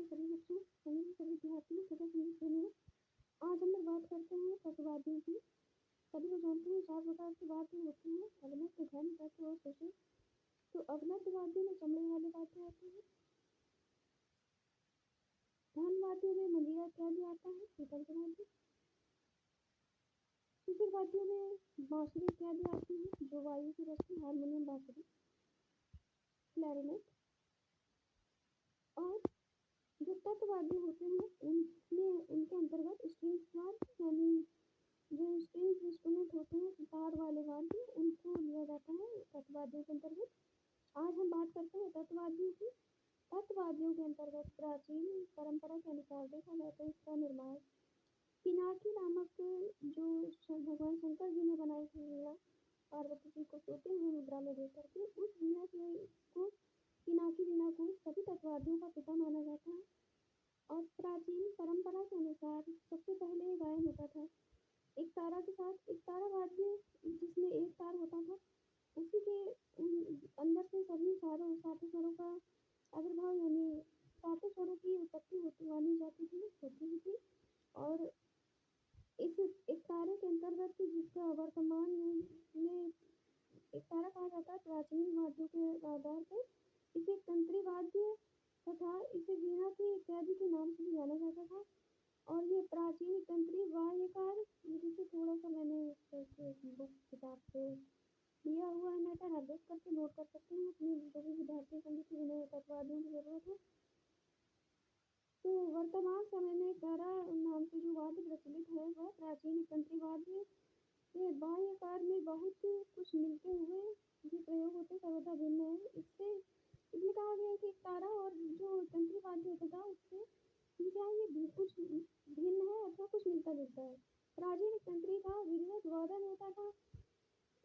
सभी बच्चों, सभी विद्यार्थियों तथा सभी। आज हम लोग बात करते हैं तत्ववादियों की। सभी लोग जानते हैं 4 प्रकार के वाद्य होते हैं: अवनत, घन, तत्व और सुषिप्त। तो अवनत वाद्य में चमड़े वाले वाद्य आते हैं। घन वाद्यों में मंजीरा इत्यादि आता है, पीतल के वाद्य। सुषिप्त वाद्यों में बांसुरी इत्यादि आती है, जो वायु से बजती है, हारमोनियम, बांसुरी, क्लैरिनेट। और जो तत्ववाद्य होते हैं उनमें उनके अंतर्गत स्ट्रिंग्स वाद्य, यानी जो स्ट्रिंग्स इंस्ट्रूमेंट होते हैं, तार वाले वाद्य, उनको लिया जाता है तत्ववाद्यों के अंतर्गत। आज हम बात करते हैं तत्ववाद्यों की। तत्ववाद्यों के अंतर्गत प्राचीन परंपरा के अनुसार देखा जाता है इसका निर्माण पिनाकी नामक जो भगवान शंकर जी ने बनाई थी वीणा, पार्वती जी को सोते हुए मुद्रा में देख करके, उस वीणा को पिनाकी वीणा को सभी तत्ववाद्यों का पिता माना जाता है। और प्राचीन परंपरा के अनुसार सबसे पहले गायन होता था एक तारा के साथ। एक तारा वाद्य जिसमें एक तार होता था, उसी के अंदर से सभी सातों स्वरों का आविर्भाव, यानी सातों स्वरों की उत्पत्ति मानी जाती थी, होती थी। और इस एक तारे के अंतर्गत जिसका वर्तमान में एक तारा कहा जाता है, प्राचीन वाद्यों के आधार पर इसे तंत्री वाद्य तथा इसे वीणा के इत्यादि के नाम से भी जाना जाता था। और ये प्राचीन तंत्री वाद्यकार, जिसे थोड़ा सा मैंने बुक किताब से लिया हुआ है, मैटर आप देख करके नोट कर सकते हैं अपने जो भी विद्यार्थी संगीत जिन्हें तत्ववाद्यों की जरूरत है। तो वर्तमान समय में तारा नाम से जो वाद्य प्रचलित है वह प्राचीन तंत्री वाद्य के बाह्यकार में बहुत कुछ मिलते हुए जो प्रयोग होते सर्वथा भिन्न है। इसमें कहा गया है कि तारा और जो तंत्री वाद्य होता था उससे क्या ये कुछ भिन्न है अथवा कुछ मिलता जुलता है। प्राचीन तंत्री का विधिवत वादन होता था,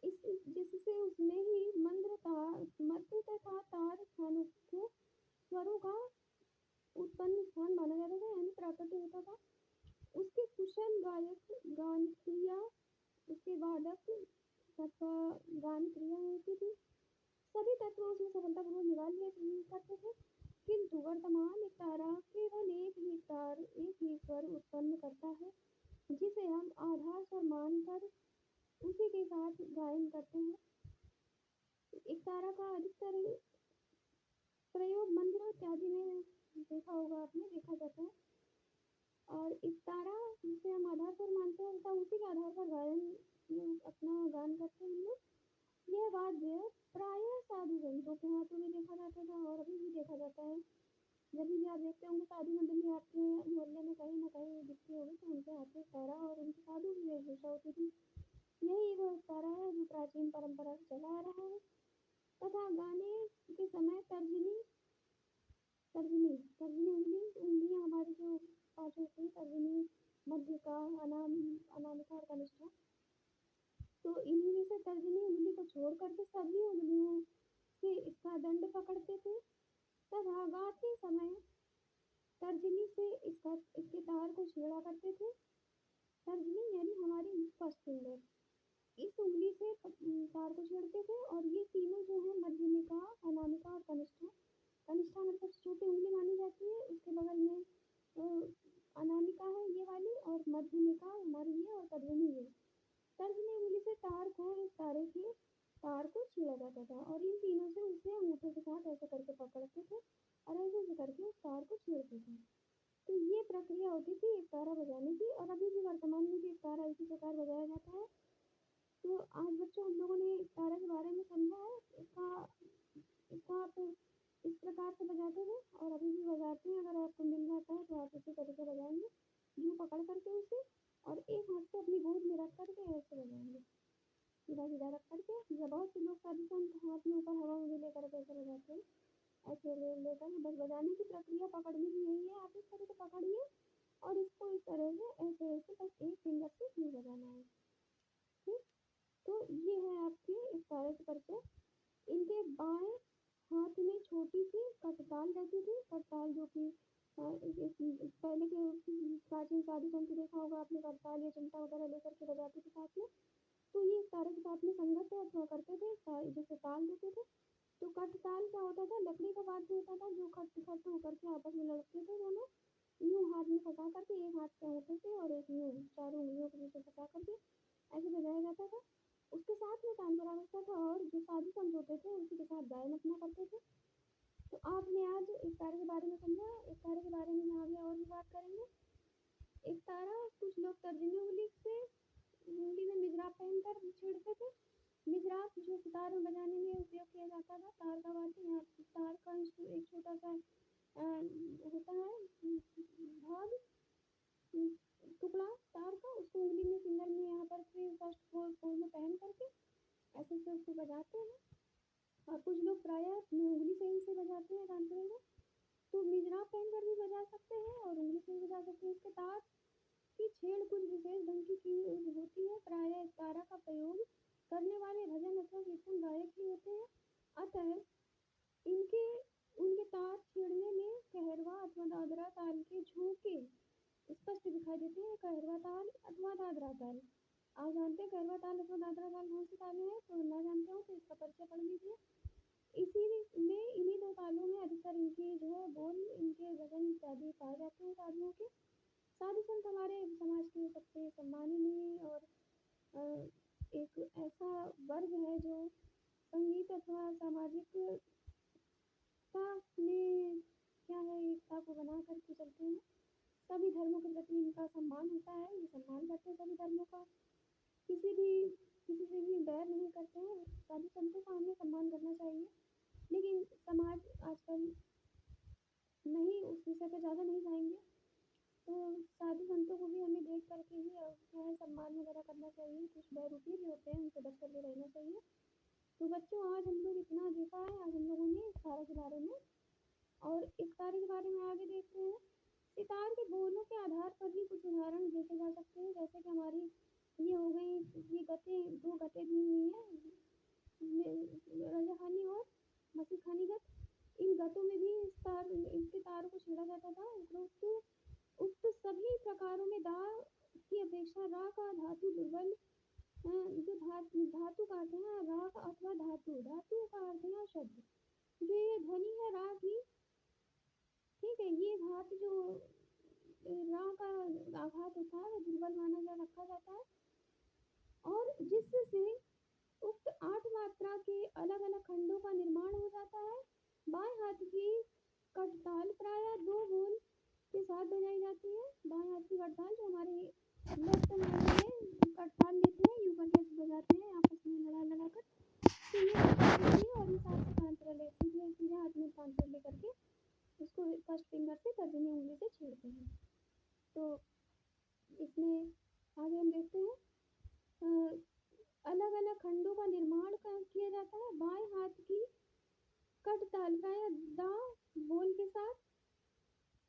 जिससे उसमें ही मध्य तथा तार स्थानों को स्वरों का उत्पन्न स्थान माना जाता था, यानी प्राकृतिक होता था। उसके कुशल गायक गान क्रिया, उसके वादक तथा गान क्रिया होती थी। सभी तत्व उसमें सफलतापूर्वक निभा लिए करते थे। किंतु वर्तमान एक तारा केवल एक ही स्वर उत्पन्न करता है, जिसे हम आधार स्वर मानकर उसी के साथ गायन करते हैं। एक तारा का अधिकतर प्रयोग मंदिरों इत्यादि में देखा होगा आपने, देखा जाता है। और एक तारा जिसे हम आधार स्वर मानते हैं तथा उसी के आधार पर अपना गान करते हैं हम लोग। यह वाद्य प्रायः साधु संतों के हाथों में देखा जाता था और अभी भी देखा जाता है। जब भी आप देखते होंगे साधु मंडली आपके मोहल्ले में कहीं ना कहीं दिखती होगी, तो उनके हाथ में तारा और उनकी साधु की वेशभूषा होती थी। यही वो तारा है जो प्राचीन परंपरा से चला आ रहा है। तथा गाने के समय तर्जनी उंगलियां हमारी जो पांच होती है, तर्जनी, मध्यका, अनामिका और कनिष्ठा, तो इन्हीं में से तर्जनी उंगली को छोड़ करके सभी उंगलियों से इसका दंड पकड़ते थे तथा गाते समय तर्जनी से इसके तार को छेड़ा करते थे। तर्जनी यानी हमारी फर्स्ट फिंगर, इस उंगली से तार को छेड़ते थे। और ये तीनों जो है मध्यमिका, अनामिका और कनिष्ठा हमारी सबसे छोटी उंगली मानी जाती है। उसके बगल में अनामिका है ये वाली, और मध्यमिका हमारी ये, और तर्जनी ये। तर्जनी उंगली से तार को इस तारे के तार को छेड़ा जाता था और इन तीनों से उसे अंगूठे के साथ ऐसे करके पकड़ते थे और ऐसे करके उस तार को छेड़ते थे। तो ये प्रक्रिया होती थी एक तारा बजाने की, और अभी भी वर्तमान में भी एक तारा इसी प्रकार बजाया जाता है। तो आज बच्चों हम लोगों ने तारा के बारे में समझा है। इसका आप इस प्रकार से बजाते थे और अभी भी बजाते हैं। अगर आपको मिल जाता है तो आप इसी तरीके बजाएंगे, यूं पकड़ करके उसे और एक हाथ से अपनी गोद में रख करके ऐसे बजाएंगे, सीधा रख करके। या बहुत से लोग साधु संत हाथ में ऊपर हवा में लेकर ऐसे बजाते हैं, ऐसे लेकर। बस बजाने की प्रक्रिया पकड़ने की यही है, आप इस तरह से पकड़िए और इसको इस तरह से ऐसे बस एक फिंगर से यूं बजाना है, ठीक। तो ये है आपके इस तारे के परिचय। इनके बाएं हाथ में छोटी सी कटताल रहती थी। कटताल जो कि पहले के प्राचीन साधु संत देखा होगा आपने, करताल या चिमटा वगैरह लेकर के बजाते थे साथ में। तो ये तारे के साथ में संगत अथवा करते थे, जिसे ताल देते थे। तो कठताल क्या होता था, लकड़ी का वाद्य होता था जो खट खट होकर के आपस में लड़ते थे दोनों, यूं हाथ में फंसा करके, एक हाथ से अंगूठे से और एक यूं चारों उंगलियों के बीच में फंसा करके ऐसे बजाया जाता था। उसके साथ में तानपुरा बजता था और जो साधु संत होते थे उसी के साथ गायन अपना करते थे। तो आपने आज एक तारे के बारे में समझा, एक तारे के बारे में आगे और भी बात करेंगे। एक तारा कुछ लोग तर्जनी उंगली से उंगली में मिजराब पहनकर छेड़ते थे। मिजराब जो सितार में बजाने में उपयोग किया जाता था, तार का वाद्य। यहाँ तार का एक छोटा सा होता है भाग, टुकड़ा तार का, उसको उंगली में फिंगर में यहाँ पर फर्स्ट फोर में पहन करके ऐसे से उसको बजाते हैं। और कुछ लोग प्रायः उंगली से ही से बजाते हैं तानपुरे को। तो मिजराब पहनकर भी बजा सकते हैं और उंगली से भी बजा सकते हैं। इसके तार की छेड़ कुछ विशेष ढंग की होती है। प्रायः इस तारा का प्रयोग करने वाले भजन अथवा कीर्तन गायक ही होते हैं। अतः इनके उनके तार छेड़ने में कहरवा अथवा दादरा ताल के झोंके स्पष्ट दिखाई देते हैं। कहरवा ताल अथवा दादरा ताल, आप जानते हैं कहरवा ताल अथवा दादरा ताल कौन सी तालें हैं? तो ना जानते हो तो इसका परिचय पढ़ लीजिए। इसी में इन्हीं दो तालों में अधिकतर इनके जो है बोल, इनके वजन इत्यादि पाए जाते हैं साधुओं के। साधु संत हमारे समाज के सबसे सम्माननीय और एक ऐसा वर्ग है जो संगीत अथवा सामाजिक में क्या है, एकता को बना करके चलते हैं। सभी धर्मों के प्रति इनका सम्मान होता है, ये सम्मान करते हैं सभी धर्मों का, किसी से भी बैर नहीं करते हैं। साधु संतों का हमें सम्मान करना चाहिए। लेकिन समाज आजकल नहीं, उस विषय पे ज़्यादा नहीं जाएंगे। तो साधु संतों को भी हमें देख करके ही जो है सम्मान वगैरह करना चाहिए। कुछ बैरूपी भी होते हैं, उनसे बच करके रहना चाहिए। तो बच्चों, आज हम लोग इतना देखा है, आज हम लोगों ने तारे के बारे में, और एक तारे के बारे में आगे देखते हैं। सितार के बोलों के आधार पर भी कुछ उदाहरण देखे जा सकते हैं। जैसे कि हमारी ये हो गई, ये गतें, दो गतें दी हुई हैं, रजखानी और मसीखानी गत। इन गतों में भी इसके तार को छेड़ा जाता था। उक्त सभी प्रकारों में दा की अपेक्षा रा का धातु दुर्बल, जो धातु का अर्थ है राग अथवा धातु, धातु का अर्थ है शब्द, जो ये ध्वनि है रा की, ठीक है, ये घात जो रा का आघात होता है वो दुर्बल माना जा रखा जाता है। और जिससे उक्त 8 मात्रा के अलग अलग खंडों का निर्माण हो जाता है। बाएं हाथ की कटताल प्रायः 2 बोल के साथ बजाई जाती है। बाएं हाथ की कटताल, जो हमारे लेफ्ट हैंड में कटताल लेते हैं, यूं करके बजाते हैं आपस में लड़ा कर, तो ये होती है। और इस हाथ से तानपुरा ले, सीधे हाथ में तानपुरा ले करके उसको फर्स्ट फिंगर से तर्जनी उंगली से छेड़ते हैं। तो इसमें आगे हम देखते हैं, अलग अलग खंडों का निर्माण किया जाता है। बाएं हाथ की कटताल प्रायः दा बोल के साथ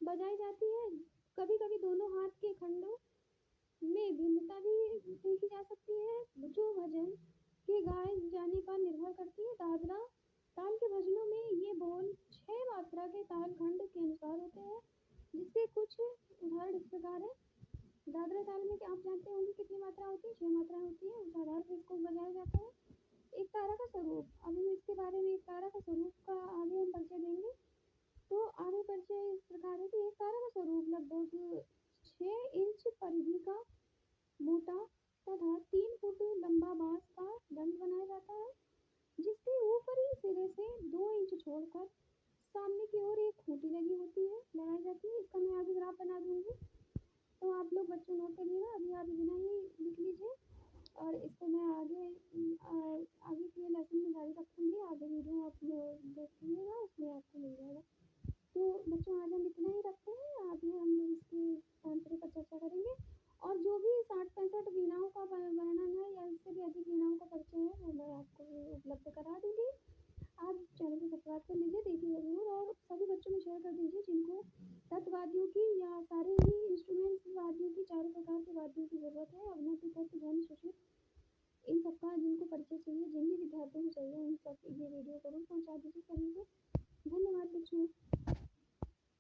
बजाई जाती है। कभी कभी दोनों हाथ के खंडों में भिन्नता भी देखी जा सकती है, जो भजन के गाए जाने पर निर्भर करती है। दादरा ताल के भजनों में ये बोल 6 मात्रा के ताल खंड के अनुसार होते हैं, जिसके कुछ उदाहरण इस प्रकार है। दादरा ताल में आप जानते होंगे कितनी मात्रा होती है? 6 मात्रा होती है। उस आधार पर इसको बजाया जाता है। एक तारा का स्वरूप, अभी हम इसके बारे में, एक तारा का स्वरूप का आगे हम परिचय देंगे। तो आगे परिचय इस प्रकार है कि एक तारा का स्वरूप लगभग 6 इंच परिधि का मोटा तथा 3 फुट लंबा बांस का दंड बनाया जाता है, जिसके ऊपरी सिरे से 2 इंच छोड़कर सामने की ओर एक खूंटी लगी होती है, लगाई जाती है। इसका मैं आगे ग्राफ बना दूंगी, तो आप लोग बच्चों नोट करिएगा। अभी आप इतना ही लिख लीजिए और इसको मैं आगे के लेसन में जारी रखूंगी। आगे वीडियो आप देखिएगा, उसमें आपको मिल जाएगा। तो बच्चों, आज हम इतना ही रखते हैं। आगे हम लोग इसके तांत्रिक पर चर्चा करेंगे, और जो भी 60-65 वीणाओं का वर्णन है या इससे भी अधिक वीणाओं का परिचय है वो मैं आपको उपलब्ध करा दूंगी। आप चैनल को सब्सक्राइब कर लीजिए, देखिए जरूर, और सभी बच्चों में शेयर कर दीजिए जिनको तत्वादियों की या सारे ही इंस्ट्रूमेंट्स वाद्यों की, चारों प्रकार के वाद्यों की जरूरत है। अवनति तत्व ध्वनि सुशिर, इन सबका जिनको परिचय चाहिए, जिन भी विद्यार्थियों को चाहिए, उन सब ये वीडियो जरूर पहुंचा दीजिए सभी को। धन्यवाद बच्चों।